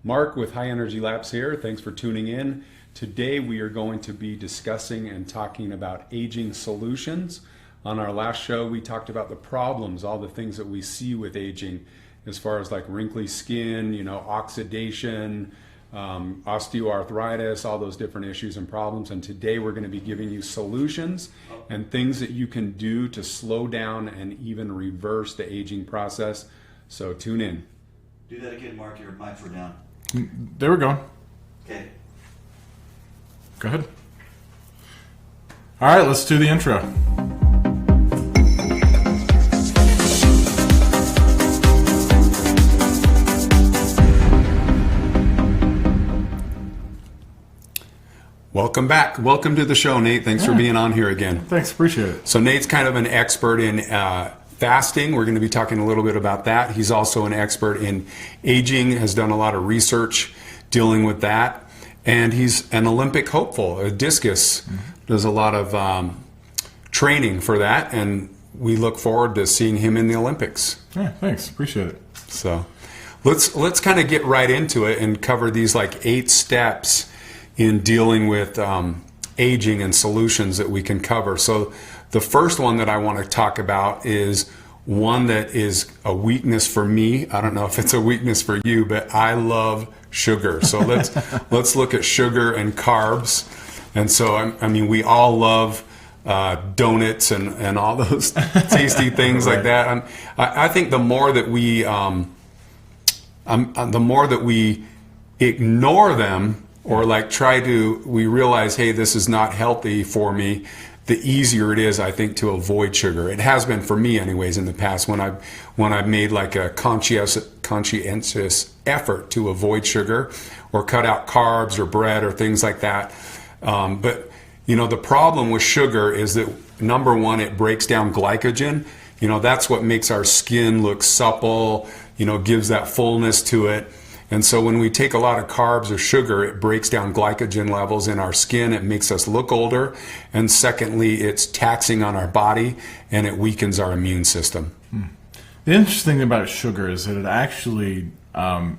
Mark with High Energy Labs here. Thanks for tuning in. Today we are going to be discussing and talking about aging solutions. On our last show we talked about the problems, all the things that we see with aging as far as like wrinkly skin, oxidation, osteoarthritis, all those different issues and problems. And today we're going to be giving you solutions and things that you can do to slow down and even reverse the aging process. So tune in. Do that again, Mark. Your mics were down. There we go. Okay. Go ahead. All right, let's do the intro. Welcome back. Welcome to the show, Nate. Thanks for being on here again. Thanks, appreciate it. So Nate's kind of an expert in fasting. We're going to be talking a little bit about that. He's also an expert in aging, has done a lot of research dealing with that. And he's an Olympic hopeful, a discus. Does a lot of training for that. And we look forward to seeing him in the Olympics. Yeah, thanks. Appreciate it. So let's kind of get right into it and cover these like 8 steps in dealing with aging and solutions that we can cover. So the first one that I want to talk about is one that is a weakness for me. I don't know if it's a weakness for you, but I love sugar. So let's look at sugar and carbs. And so, I mean, we all love donuts and all those tasty things Right. like that. I think the more that we ignore them or like we realize, hey, this is not healthy for me, the easier it is, I think, to avoid sugar. It has been for me anyways in the past when I've made like a conscientious effort to avoid sugar or cut out carbs or bread or things like that. But the problem with sugar is that, number one, it breaks down glycogen. That's what makes our skin look supple, gives that fullness to it. And so when we take a lot of carbs or sugar, it breaks down glycogen levels in our skin. It makes us look older. And secondly, it's taxing on our body and it weakens our immune system. The interesting thing about sugar is that it actually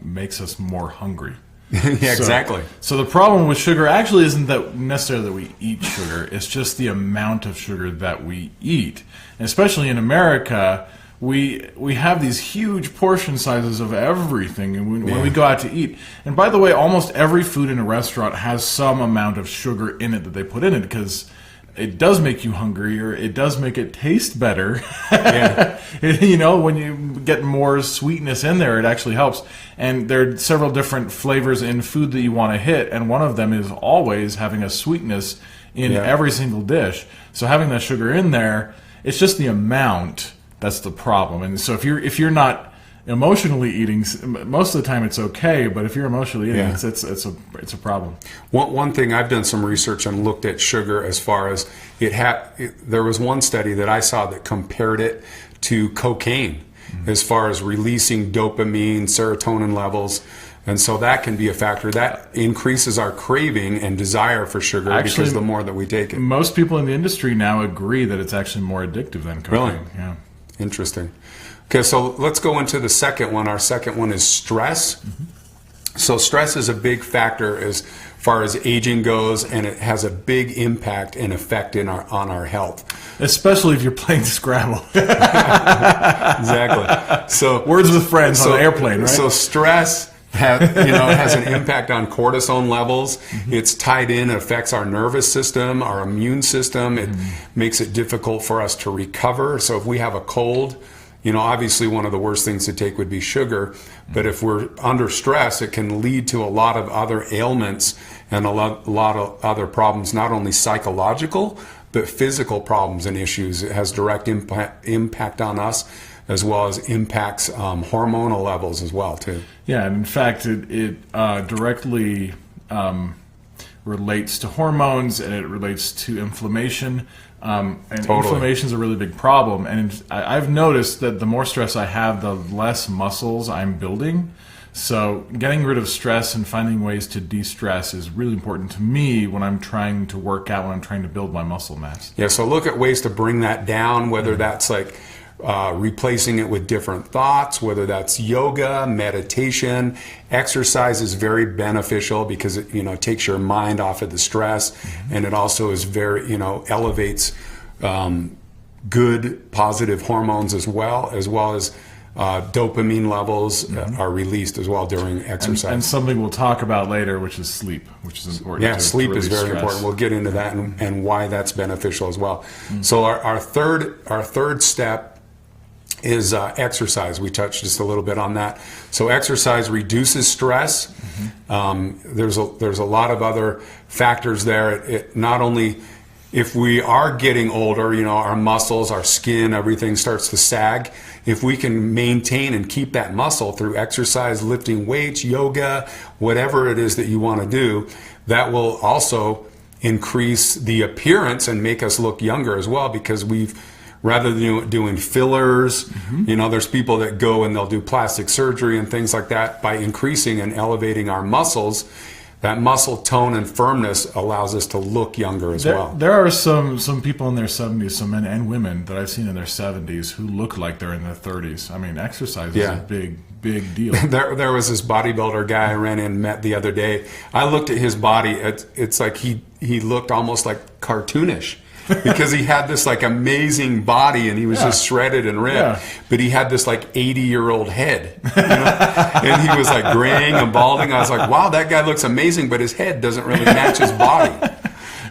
makes us more hungry. Yeah, exactly. So the problem with sugar actually isn't that necessarily that we eat sugar. It's just the amount of sugar that we eat. And especially in America, we have these huge portion sizes of everything when we go out to eat. And by the way, almost every food in a restaurant has some amount of sugar in it that they put in it because it does make you hungrier. It does make it taste better. Yeah. When you get more sweetness in there, it actually helps. And there are several different flavors in food that you want to hit, and one of them is always having a sweetness in every single dish. So having that sugar in there, it's just the amount that's the problem. And so if you're not emotionally eating, most of the time it's okay, but if you're emotionally eating, it's a problem. One thing, I've done some research and looked at sugar as far as there was one study that I saw that compared it to cocaine as far as releasing dopamine, serotonin levels. And so that can be a factor. That increases our craving and desire for sugar because the more that we take it. Most people in the industry now agree that it's actually more addictive than cocaine. Really? Yeah. Interesting. Okay, so let's go into the second one. Our second one is stress. So stress is a big factor as far as aging goes, and it has a big impact and effect on our health. Especially if you're playing Scrabble. Exactly. So words with friends on an airplane, right? So stress has an impact on cortisol levels. It's tied in, it affects our nervous system, our immune system. It makes it difficult for us to recover. So if we have a cold, obviously one of the worst things to take would be sugar. But if we're under stress, it can lead to a lot of other ailments and a lot of other problems, not only psychological, but physical problems and issues. It has direct impact on us, as well as impacts hormonal levels as well, too. Yeah, and in fact, it directly relates to hormones, and it relates to inflammation. And inflammation is a really big problem. And I've noticed that the more stress I have, the less muscles I'm building. So getting rid of stress and finding ways to de-stress is really important to me when I'm trying to work out, when I'm trying to build my muscle mass. Yeah, so look at ways to bring that down, whether that's like replacing it with different thoughts, whether that's yoga, meditation. Exercise is very beneficial because it, takes your mind off of the stress, and it also is very, elevates good positive hormones as well as dopamine levels are released as well during exercise. And something we'll talk about later, which is sleep, which is important. Yeah, sleep is very important. We'll get into that and why that's beneficial as well. So our third step is exercise. We touched just a little bit on that. So exercise reduces stress. There's a lot of other factors there. It not only, if we are getting older, our muscles, our skin, everything starts to sag. If we can maintain and keep that muscle through exercise, lifting weights, yoga, whatever it is that you want to do, that will also increase the appearance and make us look younger as well, because rather than doing fillers, there's people that go and they'll do plastic surgery and things like that. By increasing and elevating our muscles, that muscle tone and firmness allows us to look younger as well. There are some people in their 70s, some men and women that I've seen in their 70s who look like they're in their 30s. I mean, exercise is a big deal. There was this bodybuilder guy I ran in and met the other day. I looked at his body. It's like he looked almost like cartoonish. Because he had this like amazing body and he was just shredded and ripped, but he had this like 80-year-old head, and he was like graying and balding. I was like, wow, that guy looks amazing, but his head doesn't really match his body.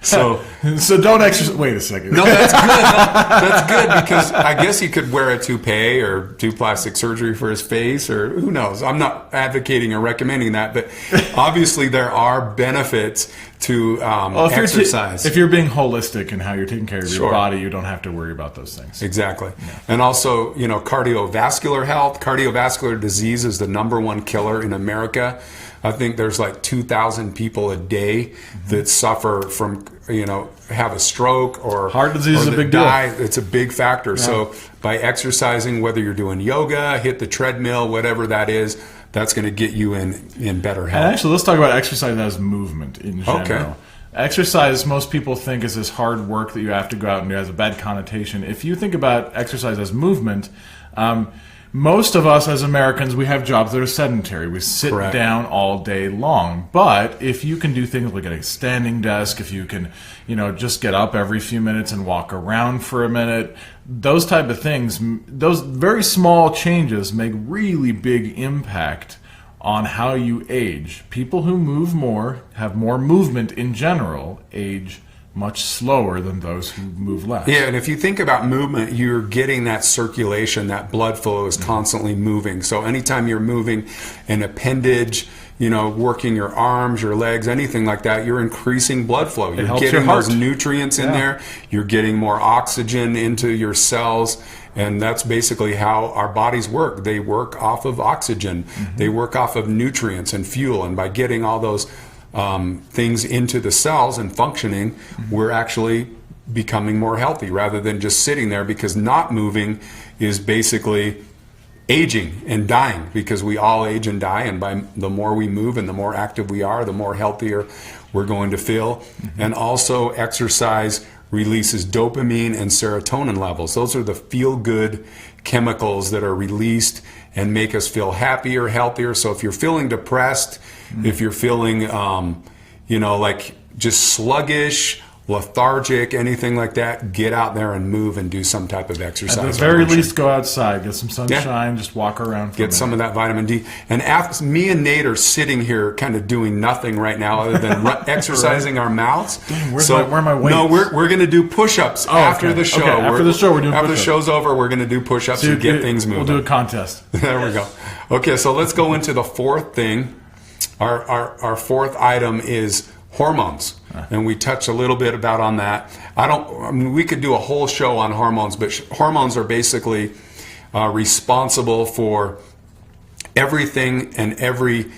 So don't exercise. Wait a second. No, that's good. No, that's good, because I guess he could wear a toupee or do plastic surgery for his face, or who knows. I'm not advocating or recommending that, but obviously there are benefits to exercise. If you're being holistic in how you're taking care of your body, you don't have to worry about those things. Exactly. Yeah. And also, cardiovascular health. Cardiovascular disease is the #1 killer in America. I think there's like 2,000 people a day that suffer from, have a stroke or heart disease is a big deal. It's a big factor. Yeah. So by exercising, whether you're doing yoga, hit the treadmill, whatever that is, that's going to get you in better health. And actually, let's talk about exercise as movement in general. Okay. Exercise, most people think, is this hard work that you have to go out and do. It has a bad connotation. If you think about exercise as movement, most of us as Americans, we have jobs that are sedentary. We sit down all day long. But if you can do things like a standing desk, if you can, just get up every few minutes and walk around for a minute, those type of things, those very small changes make really big impact on how you age. People who move more, have more movement in general, age much slower than those who move less. Yeah, and if you think about movement, you're getting that circulation, that blood flow is constantly moving. So anytime you're moving an appendage, working your arms, your legs, anything like that, you're increasing blood flow. You're getting those nutrients in there. You're getting more oxygen into your cells. And that's basically how our bodies work. They work off of oxygen. They work off of nutrients and fuel. And by getting all those things into the cells and functioning, we're actually becoming more healthy rather than just sitting there, because not moving is basically aging and dying, because we all age and die, and by the more we move and the more active we are, the more healthier we're going to feel. And also exercise releases dopamine and serotonin levels. Those are the feel-good chemicals that are released and make us feel happier, healthier. So if you're feeling depressed, if you're feeling, like just sluggish, lethargic, anything like that, get out there and move and do some type of exercise. At the very least, go outside, get some sunshine, just walk around. Get some of that vitamin D. And me and Nate are sitting here kind of doing nothing right now other than exercising our mouths. Dang, where are my weights? No, we're going to do push-ups after the show. Okay. After the show, we're doing After push-ups. the show's over, we're going to do push-ups and get things moving. We'll do a contest. There we go. Okay, so let's go into the fourth thing. Our fourth item is hormones. And we touched a little bit on that. We could do a whole show on hormones, but hormones are basically responsible for everything and every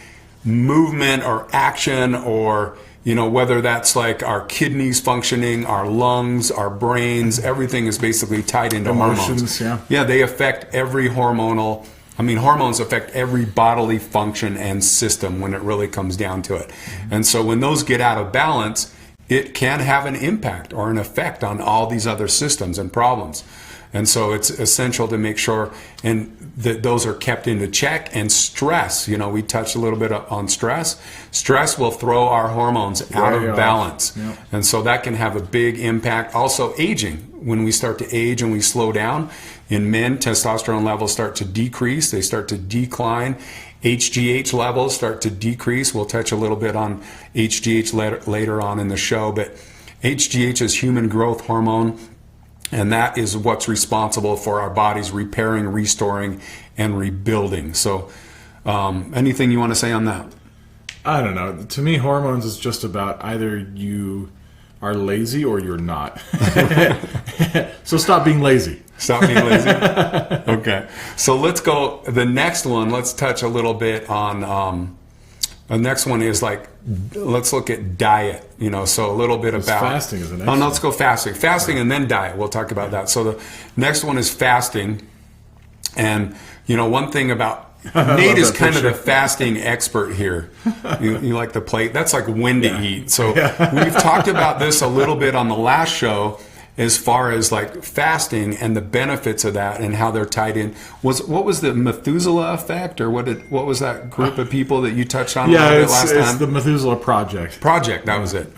movement or action, or whether that's like our kidneys functioning, our lungs, our brains, everything is basically tied into emotions. Hormones. Yeah, they affect every hormones affect every bodily function and system when it really comes down to it. And so when those get out of balance, it can have an impact or an effect on all these other systems and problems. And so it's essential to make sure and that those are kept into check. And stress, we touched a little bit on stress. Stress will throw our hormones out of balance. Yep. And so that can have a big impact. Also, aging. When we start to age and we slow down, in men, testosterone levels start to decrease. They start to decline. HGH levels start to decrease. We'll touch a little bit on HGH later on in the show, but HGH is human growth hormone, and that is what's responsible for our bodies repairing, restoring, and rebuilding. So anything you want to say on that? I don't know. To me, hormones is just about either you are lazy or you're not. So stop being lazy. Stop being lazy? Okay. So let's go. The next one, let's touch a little bit on, the next one is let's look at diet, so a little bit about. Fasting is the next no, one. Let's go fasting. Fasting and then diet. We'll talk about that. So the next one is fasting. And, one thing about Nate is kind of the fasting expert here. You like the plate? That's like when to eat. So we've talked about this a little bit on the last show as far as fasting and the benefits of that and how they're tied in. What was the Methuselah effect, or what was that group of people that you touched on a little bit last time? It's the Methuselah Project. That was it.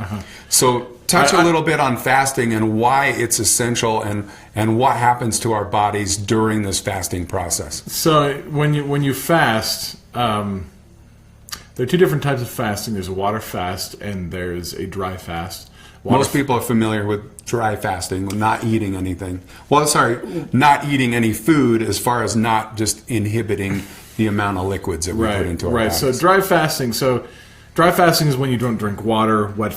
So touch a little bit on fasting and why it's essential and what happens to our bodies during this fasting process. So when you fast, there are two different types of fasting. There's a water fast and there's a dry fast. Most people are familiar with dry fasting, not eating anything. Well, sorry, not eating any food as far as not just inhibiting the amount of liquids that we put into our bodies. So dry fasting is when you don't drink water. Water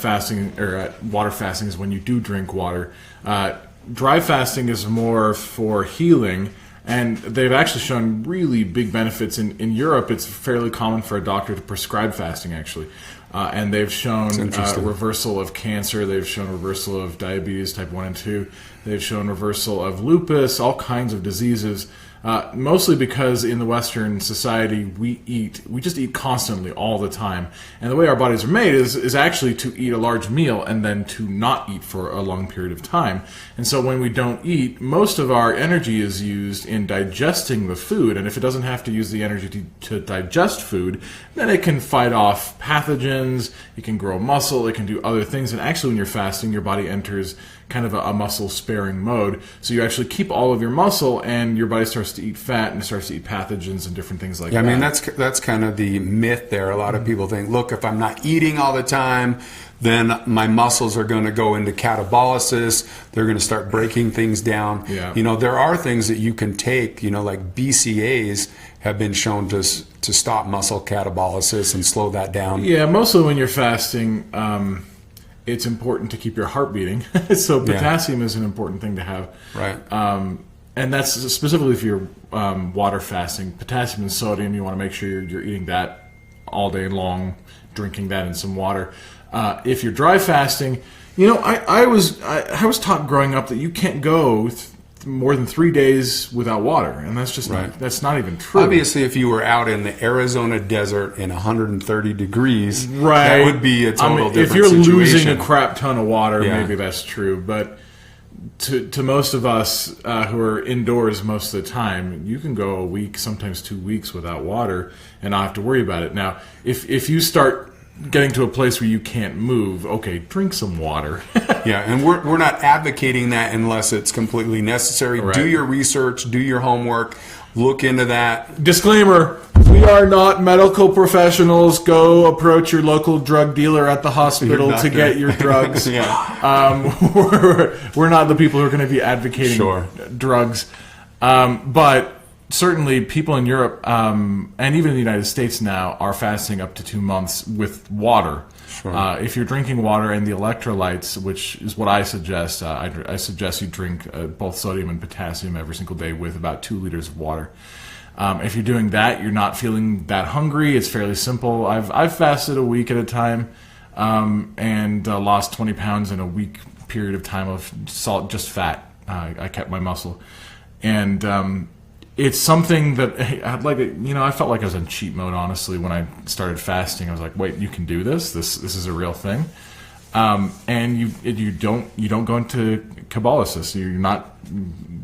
fasting is when you do drink water. Dry fasting is more for healing, and they've actually shown really big benefits. In Europe, it's fairly common for a doctor to prescribe fasting, actually. And they've shown reversal of cancer. They've shown reversal of diabetes type 1 and 2. They've shown reversal of lupus, all kinds of diseases. Mostly because in the Western society we just eat constantly all the time, and the way our bodies are made is actually to eat a large meal and then to not eat for a long period of time. And so when we don't eat, most of our energy is used in digesting the food, and if it doesn't have to use the energy to digest food, then it can fight off pathogens, it can grow muscle, it can do other things. And actually when you're fasting, your body enters kind of a muscle sparing mode, so you actually keep all of your muscle and your body starts to eat fat and starts to eat pathogens and different things like that. I mean, that's kind of the myth there. A lot of people think, look, if I'm not eating all the time, then my muscles are going to go into catabolicus. They're going to start breaking things down. Yeah. There are things that you can take, like BCAAs have been shown to stop muscle catabolicus and slow that down. Yeah, mostly when you're fasting, it's important to keep your heart beating. So potassium is an important thing to have. Right. And that's specifically if you're water fasting. Potassium and sodium, you want to make sure you're eating that all day long, drinking that in some water. If you're dry fasting, I was taught growing up that you can't go more than 3 days without water, and that's just that's not even true. Obviously, if you were out in the Arizona desert in 130 degrees, that would be a total different situation. If you're losing a crap ton of water, maybe that's true, but to most of us who are indoors most of the time, you can go a week, sometimes 2 weeks without water and not have to worry about it. Now, if you start getting to a place where you can't move, okay, drink some water. Yeah, and we're not advocating that unless it's completely necessary. Right. Do your research, do your homework, look into that. Disclaimer, we are not medical professionals. Go approach your local drug dealer at the hospital to get your drugs. Yeah. We're not the people who are going to be advocating drugs. But certainly people in Europe and even in the United States now are fasting up to 2 months with water. Sure. If you're drinking water and the electrolytes, which is what I suggest, I suggest you drink both sodium and potassium every single day with about 2 liters of water. If you're doing that, you're not feeling that hungry. It's fairly simple. I've fasted a week at a time and lost 20 pounds in a week period of time of just fat. I kept my muscle. And it's something that I felt like I was in cheat mode, honestly, when I started fasting. I was like, wait, you can do this? This is a real thing? and you don't go into cabalysis. You're not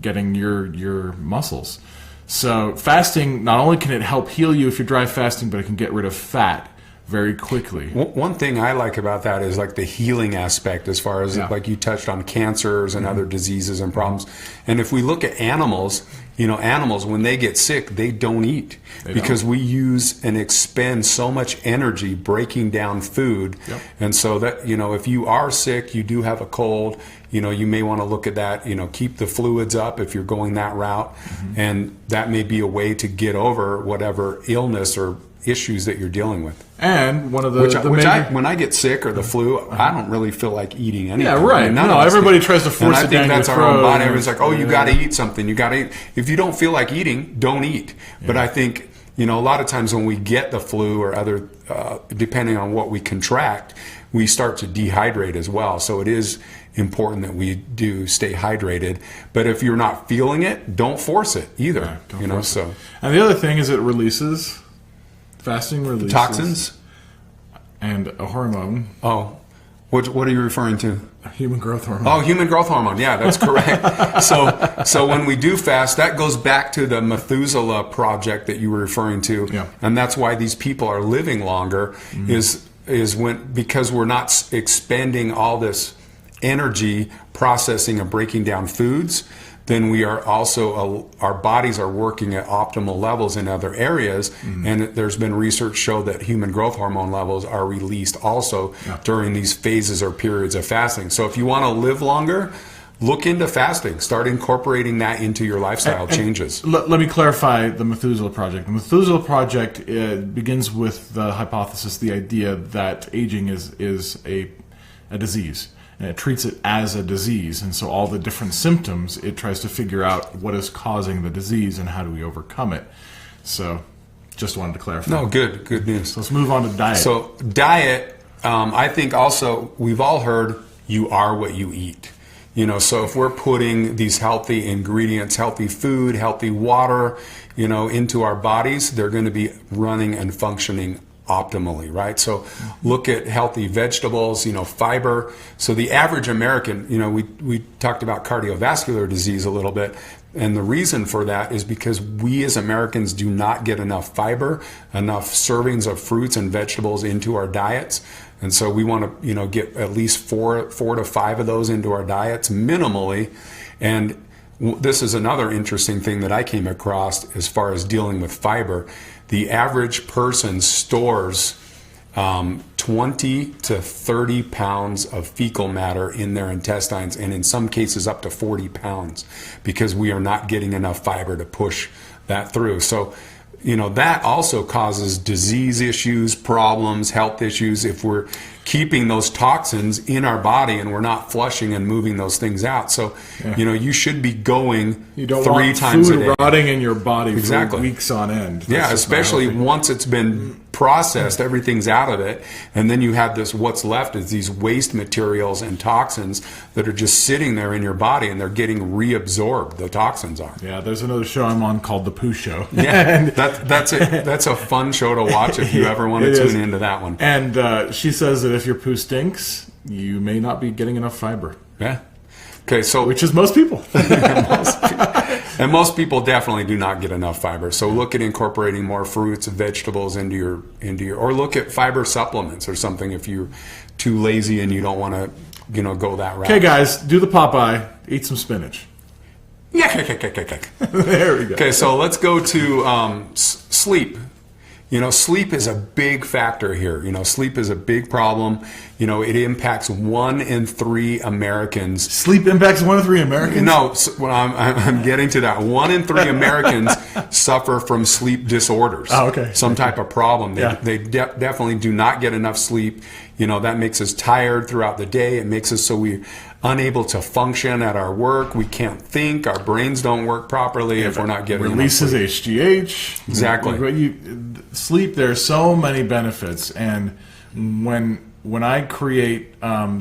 getting your muscles. So fasting, not only can it help heal you if you're dry fasting, but it can get rid of fat very quickly. One thing I like about that is like the healing aspect, as far as like you touched on cancers and other diseases and problems. And if we look at animals, animals, when they get sick, they don't eat because we use and expend so much energy breaking down food. Yep. And so that, if you are sick, you do have a cold, you may want to look at that, keep the fluids up if you're going that route. And that may be a way to get over whatever illness or issues that you're dealing with. And one of when I get sick or the flu, I don't really feel like eating anything. Yeah, right. Everybody tries to force it down your throat. I think that's our own body. Everyone's like, oh, you got to eat something. You got to eat. If you don't feel like eating, don't eat. Yeah. But I think, a lot of times when we get the flu or other, depending on what we contract, we start to dehydrate as well. So it is important that we do stay hydrated. But if you're not feeling it, don't force it either. Yeah, so. And the other thing is it releases. Fasting releases toxins and a hormone. Oh, what are you referring to? Human growth hormone. Oh, human growth hormone. Yeah, that's correct. So when we do fast, that goes back to the Methuselah project that you were referring to, and that's why these people are living longer. Is because we're not expending all this energy processing and breaking down foods. Then we are also, our bodies are working at optimal levels in other areas. And there's been research show that human growth hormone levels are released also during these phases or periods of fasting. So if you want to live longer, look into fasting. Start incorporating that into your lifestyle changes. Let me clarify the Methuselah Project. The Methuselah Project begins with the hypothesis, the idea that aging is a disease. And it treats it as a disease. And so all the different symptoms, it tries to figure out what is causing the disease and how do we overcome it. So just wanted to clarify. No, good news. So let's move on to diet. So diet, I think also we've all heard you are what you eat. So if we're putting these healthy ingredients, healthy food, healthy water, into our bodies, they're going to be running and functioning optimally, right? So look at healthy vegetables, fiber. So the average American, we talked about cardiovascular disease a little bit. And the reason for that is because we as Americans do not get enough fiber, enough servings of fruits and vegetables into our diets. And so we want to, get at least four to five of those into our diets minimally. And this is another interesting thing that I came across as far as dealing with fiber. The average person stores 20 to 30 pounds of fecal matter in their intestines, and in some cases up to 40 pounds, because we are not getting enough fiber to push that through. So, that also causes disease issues, problems, health issues, if we're keeping those toxins in our body and we're not flushing and moving those things out. So, you should be going 3 times a day. Food rotting in your body for weeks on end. That's especially once it's been processed, everything's out of it, and then you have what's left is these waste materials and toxins that are just sitting there in your body, and they're getting reabsorbed. The toxins are. Yeah, there's another show I'm on called The Poo Show. Yeah, that's a fun show to watch if you ever want to tune into that one. And she says that if your poo stinks, you may not be getting enough fiber. Yeah. Okay, so which is most people. And most people definitely do not get enough fiber. So look at incorporating more fruits and vegetables into your, or look at fiber supplements or something if you're too lazy and you don't want to, go that route. Okay, guys, do the Popeye. Eat some spinach. Yeah. There we go. Okay, so let's go to sleep. Sleep is a big factor here. Sleep is a big problem. It impacts 1 in 3 Americans. Sleep impacts 1 in 3 Americans? No, I'm getting to that. 1 in 3 Americans suffer from sleep disorders. Oh, okay. Some type of problem. They definitely do not get enough sleep. That makes us tired throughout the day. It makes us so we're unable to function at our work. We can't think. Our brains don't work properly if we're not getting releases enough sleep. HGH. Exactly. Sleep, there are so many benefits, and when when I create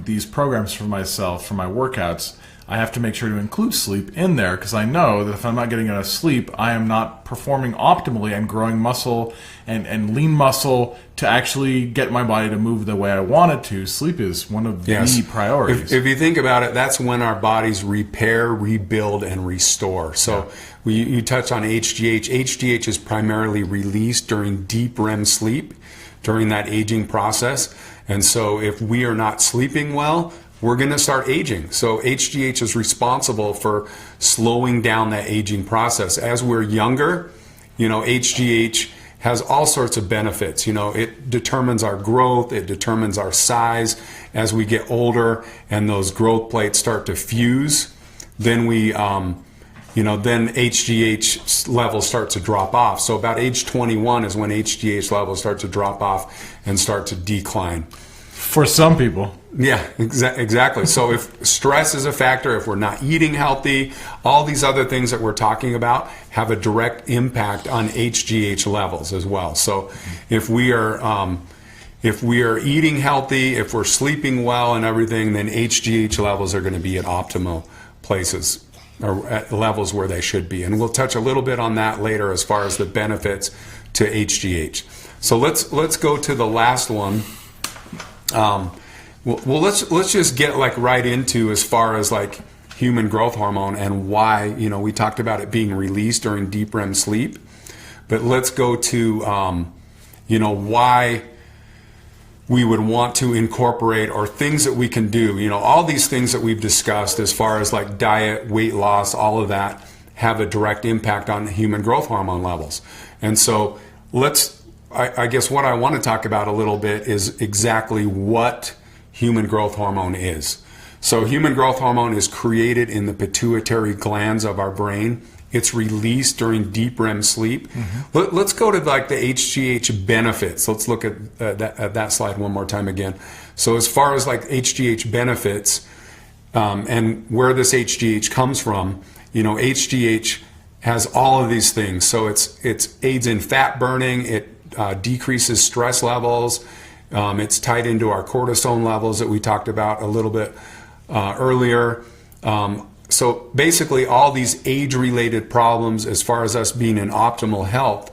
these programs for myself, for my workouts, I have to make sure to include sleep in there, because I know that if I'm not getting enough sleep, I am not performing optimally and growing muscle and lean muscle to actually get my body to move the way I want it to. Sleep is one of the priorities. If you think about it, that's when our bodies repair, rebuild, and restore. So you touch on HGH. HGH is primarily released during deep REM sleep, during that aging process. And so if we are not sleeping well, we're going to start aging. So HGH is responsible for slowing down that aging process. As we're younger, HGH has all sorts of benefits. It determines our growth, it determines our size. As we get older and those growth plates start to fuse, then then HGH levels start to drop off. So about age 21 is when HGH levels start to drop off and start to decline. For some people. Yeah, exactly. So if stress is a factor, if we're not eating healthy, all these other things that we're talking about have a direct impact on HGH levels as well. So if we are eating healthy, if we're sleeping well and everything, then HGH levels are going to be at optimal places, or at levels where they should be. And we'll touch a little bit on that later as far as the benefits to HGH. So let's go to the last one. Let's just get right into as far as human growth hormone and why. We talked about it being released during deep REM sleep, but let's go to why we would want to incorporate, or things that we can do. All these things that we've discussed as far as diet, weight loss, all of that have a direct impact on human growth hormone levels. And so I guess what I want to talk about a little bit is exactly what human growth hormone is. So human growth hormone is created in the pituitary glands of our brain. It's released during deep REM sleep. Mm-hmm. Let's go to the HGH benefits. Let's look at that slide one more time again. So as far as HGH benefits and where this HGH comes from, HGH has all of these things. So it's aids in fat burning. It decreases stress levels. It's tied into our cortisone levels that we talked about a little bit earlier. So basically all these age-related problems, as far as us being in optimal health,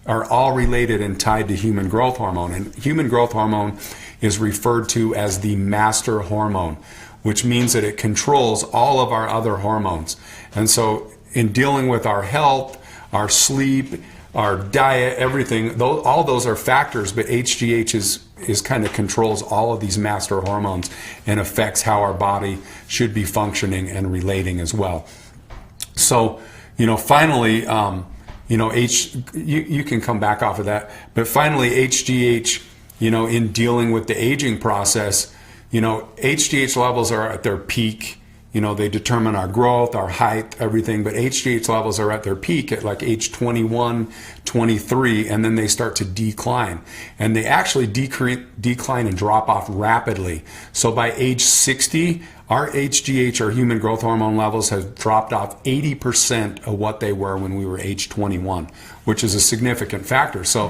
are all related and tied to human growth hormone. And human growth hormone is referred to as the master hormone, which means that it controls all of our other hormones. And so in dealing with our health, our sleep, our diet, everything, all those are factors, but HGH is kind of controls all of these master hormones and affects how our body should be functioning and relating as well. So, finally, you can come back off of that, but finally HGH, in dealing with the aging process, HGH levels are at their peak. They determine our growth, our height, everything, but HGH levels are at their peak at age 21, 23, and then they start to decline. And they actually decline and drop off rapidly. So by age 60, our HGH, our human growth hormone levels, have dropped off 80% of what they were when we were age 21, which is a significant factor. So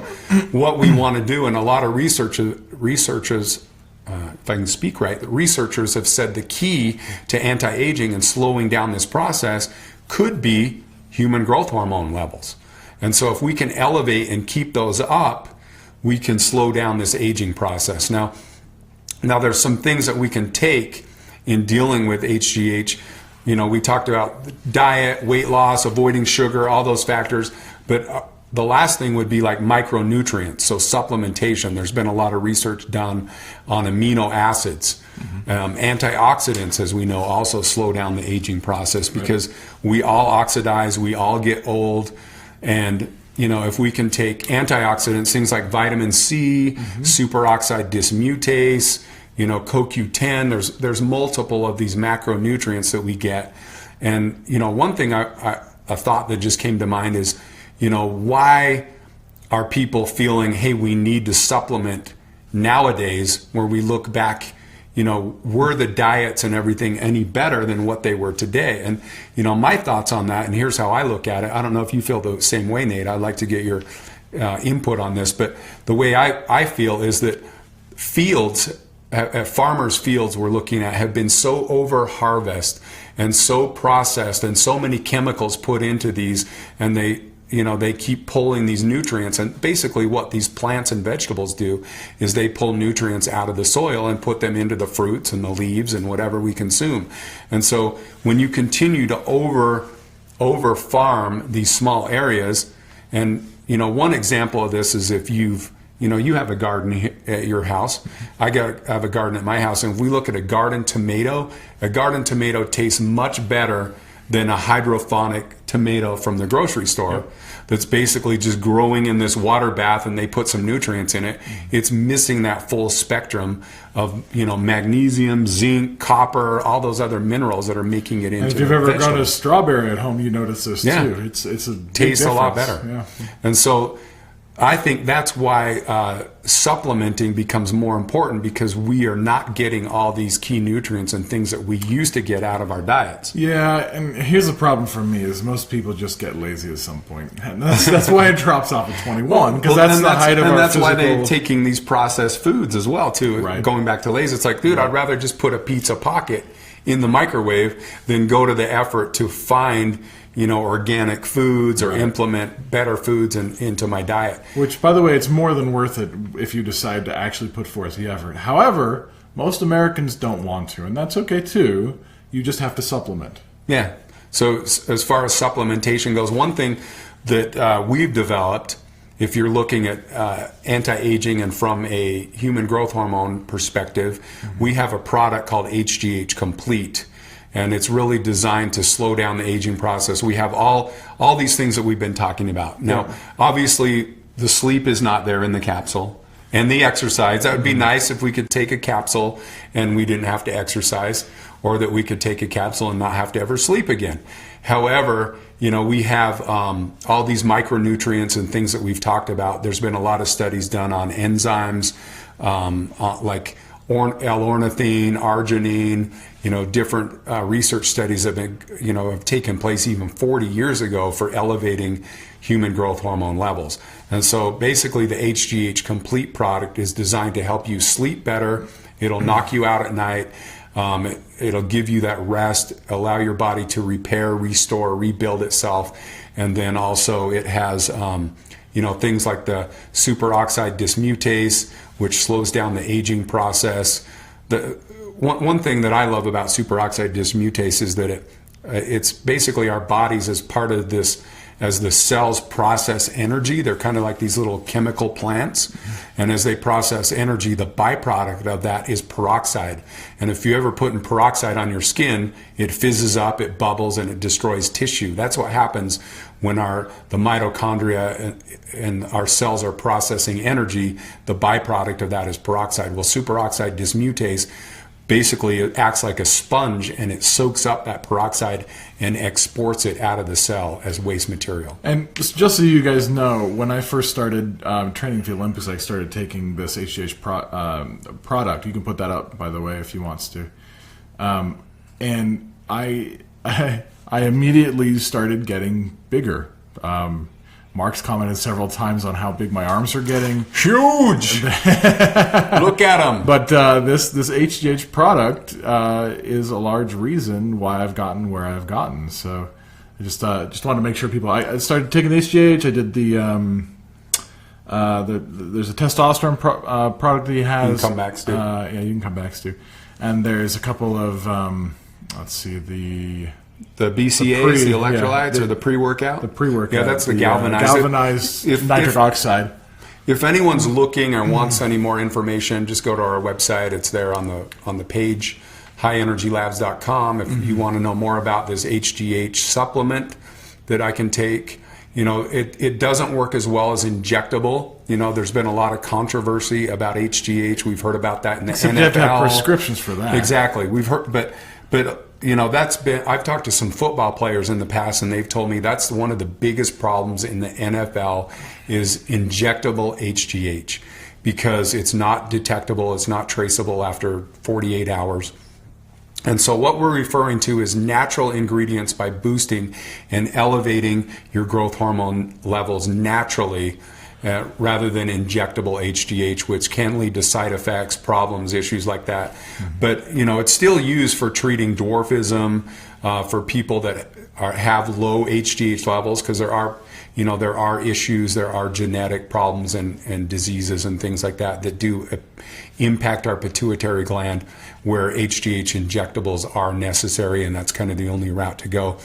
what we want to do, and a lot of researchers, if I can speak right, the researchers have said the key to anti-aging and slowing down this process could be human growth hormone levels. And so if we can elevate and keep those up, we can slow down this aging process. Now there's some things that we can take in dealing with HGH. We talked about diet, weight loss, avoiding sugar, all those factors, but the last thing would be micronutrients, so supplementation. There's been a lot of research done on amino acids. Mm-hmm. Antioxidants, as we know, also slow down the aging process because we all oxidize, we all get old. And, if we can take antioxidants, things like vitamin C, mm-hmm. superoxide dismutase, CoQ10, there's multiple of these macronutrients that we get. And, one thing, a thought that just came to mind is, why are people feeling, hey, we need to supplement nowadays, where we look back, were the diets and everything any better than what they were today? And, my thoughts on that, and here's how I look at it. I don't know if you feel the same way, Nate. I'd like to get your input on this. But the way I feel is that fields at farmers' fields we're looking at have been so over harvest and so processed and so many chemicals put into these, and they keep pulling these nutrients. And basically what these plants and vegetables do is they pull nutrients out of the soil and put them into the fruits and the leaves and whatever we consume. And so when you continue to over farm these small areas, and one example of this is if you have a garden at your house. I have a garden at my house, and if we look at a garden tomato tastes much better than a hydroponic tomato from the grocery store that's basically just growing in this water bath and they put some nutrients in it. It's missing that full spectrum of magnesium, zinc, copper, all those other minerals that are making it into. And if you've ever vegetables. got a strawberry at home, you notice this too. It's a big tastes a lot difference. better. Yeah. And so I think that's why supplementing becomes more important, because we are not getting all these key nutrients and things that we used to get out of our diets. Yeah, and here's the problem for me is most people just get lazy at some point. And that's why it drops off at 21, because that's the height of our And that's physical... why they're taking these processed foods as well, too. Right. Going back to lazy, it's like, dude, I'd rather just put a pizza pocket in the microwave than go to the effort to find organic foods or implement better foods into my diet. Which, by the way, it's more than worth it if you decide to actually put forth the effort. However, most Americans don't want to, and that's okay too. You just have to supplement. Yeah. So as far as supplementation goes, one thing that we've developed, if you're looking at anti-aging and from a human growth hormone perspective, we have a product called HGH Complete. And it's really designed to slow down the aging process. We have all these things that we've been talking about. Now, obviously, the sleep is not there in the capsule. And the exercise. That would be nice if we could take a capsule and we didn't have to exercise, or that we could take a capsule and not have to ever sleep again. However, we have all these micronutrients and things that we've talked about. There's been a lot of studies done on enzymes, like L-ornithine, arginine, different research studies have taken place even 40 years ago for elevating human growth hormone levels. And so basically the HGH Complete product is designed to help you sleep better. It'll knock you out at night. It'll give you that rest, allow your body to repair, restore, rebuild itself. And then also it has things like the superoxide dismutase, which slows down the aging process. One thing that I love about superoxide dismutase is that it's basically our bodies as part of this, as the cells process energy. They're kind of like these little chemical plants. And as they process energy, the byproduct of that is peroxide. And if you ever put in peroxide on your skin, it fizzes up, it bubbles, and it destroys tissue. That's what happens when the mitochondria and our cells are processing energy. The byproduct of that is peroxide. Well, superoxide dismutase basically it acts like a sponge, and it soaks up that peroxide and exports it out of the cell as waste material. And just so you guys know, when I first started training at the Olympics, I started taking this HGH product. You can put that up, by the way, if you wants to. And I immediately started getting bigger. Mark's commented several times on how big my arms are getting. Huge! Look at them. But this HGH product is a large reason why I've gotten where I've gotten. So I just wanted to make sure people. I started taking the HGH. I did there's a testosterone product that he has. You can come back, Stu. Yeah, you can come back, Stu. And there's a couple of the BCAAs, the electrolytes, or the pre-workout? The pre-workout. Yeah, that's the galvanized nitric oxide. If anyone's looking or wants any more information, just go to our website. It's there on the page, highenergylabs.com. If you want to know more about this HGH supplement that I can take, it doesn't work as well as injectable. There's been a lot of controversy about HGH. We've heard about that in the NFL. You have to have prescriptions for that. Exactly. We've heard, but I've talked to some football players in the past, and they've told me that's one of the biggest problems in the NFL is injectable HGH, because it's not detectable, it's not traceable after 48 hours. And so what we're referring to is natural ingredients by boosting and elevating your growth hormone levels naturally. rather than injectable HGH, which can lead to side effects, problems, issues like that. But it's still used for treating dwarfism, for people that have low HGH levels, because there are issues, there are genetic problems and diseases and things like that do impact our pituitary gland, where HGH injectables are necessary, and that's kind of the only route to go.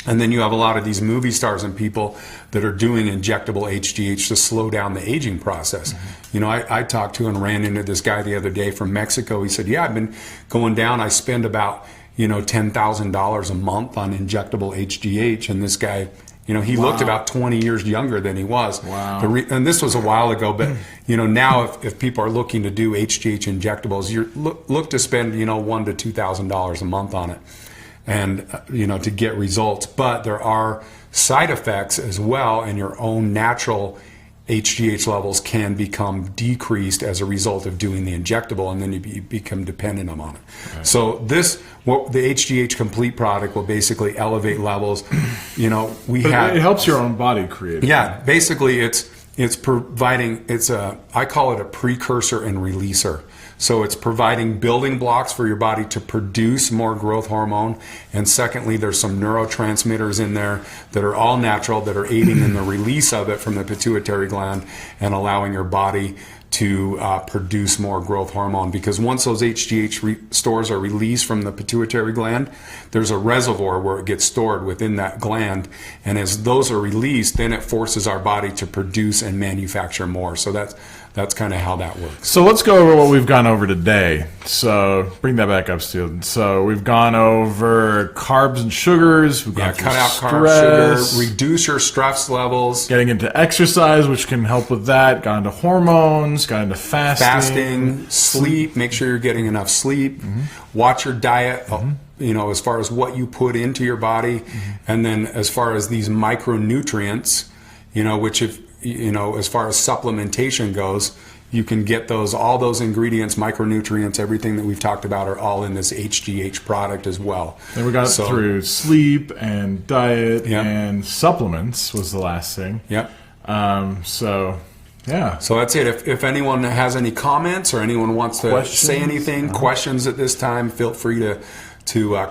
And then you have a lot of these movie stars and people that are doing injectable HGH to slow down the aging process. I talked to and ran into this guy the other day from Mexico. He said, yeah, I've been going down. I spend about, $10,000 a month on injectable HGH. And this guy, he looked about 20 years younger than he was. Wow. And this was a while ago, but now if people are looking to do HGH injectables, you look to spend $1,000 to $2,000 a month on it, and to get results. But there are side effects as well, and your own natural HGH levels can become decreased as a result of doing the injectable, and then you become dependent on it. Okay. So the HGH Complete product will basically elevate levels. It helps your own body create it. Yeah, basically it's providing, I call it a precursor and releaser. So it's providing building blocks for your body to produce more growth hormone. And secondly, there's some neurotransmitters in there that are all natural, that are aiding in the release of it from the pituitary gland and allowing your body to produce more growth hormone. Because once those HGH stores are released from the pituitary gland, there's a reservoir where it gets stored within that gland. And as those are released, then it forces our body to produce and manufacture more. So that's kind of how that works. So let's go over what we've gone over today. So bring that back up, student. So we've gone over carbs and sugars. We've gone cut out stress, carb, sugar, reduce your stress levels. Getting into exercise, which can help with that. Gone into hormones. Gone into fasting. Sleep. Make sure you're getting enough sleep. Watch your diet. As far as what you put into your body, and then as far as these micronutrients, which as far as supplementation goes, you can get all those ingredients, micronutrients, everything that we've talked about are all in this HGH product as well. And we got through sleep and diet and supplements was the last thing. Yep. So that's it. If anyone has any comments or anyone wants to say anything, questions at this time, feel free to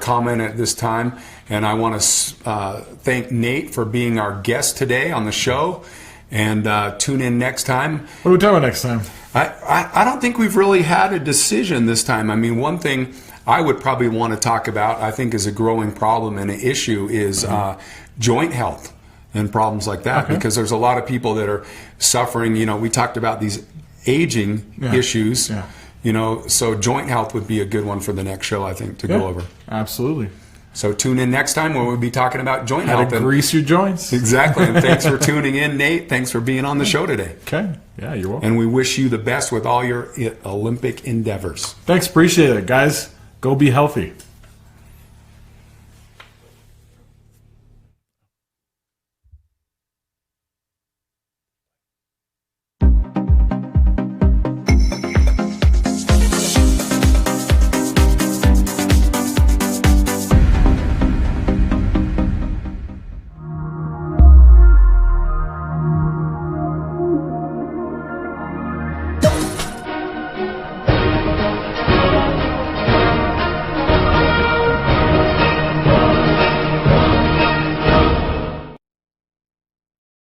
comment at this time. And I want to thank Nate for being our guest today on the show. And tune in next time. What are we talking about next time? I don't think we've really had a decision this time. I mean, one thing I would probably want to talk about, I think is a growing problem and an issue, is joint health and problems like that. Okay. Because there's a lot of people that are suffering. We talked about these aging issues. Yeah. So joint health would be a good one for the next show, I think, to go over. Absolutely. So tune in next time when we'll be talking about joint health. How to grease your joints. Exactly. And thanks for tuning in, Nate. Thanks for being on the show today. Okay. Yeah, you're welcome. And we wish you the best with all your Olympic endeavors. Thanks. Appreciate it, guys. Go be healthy.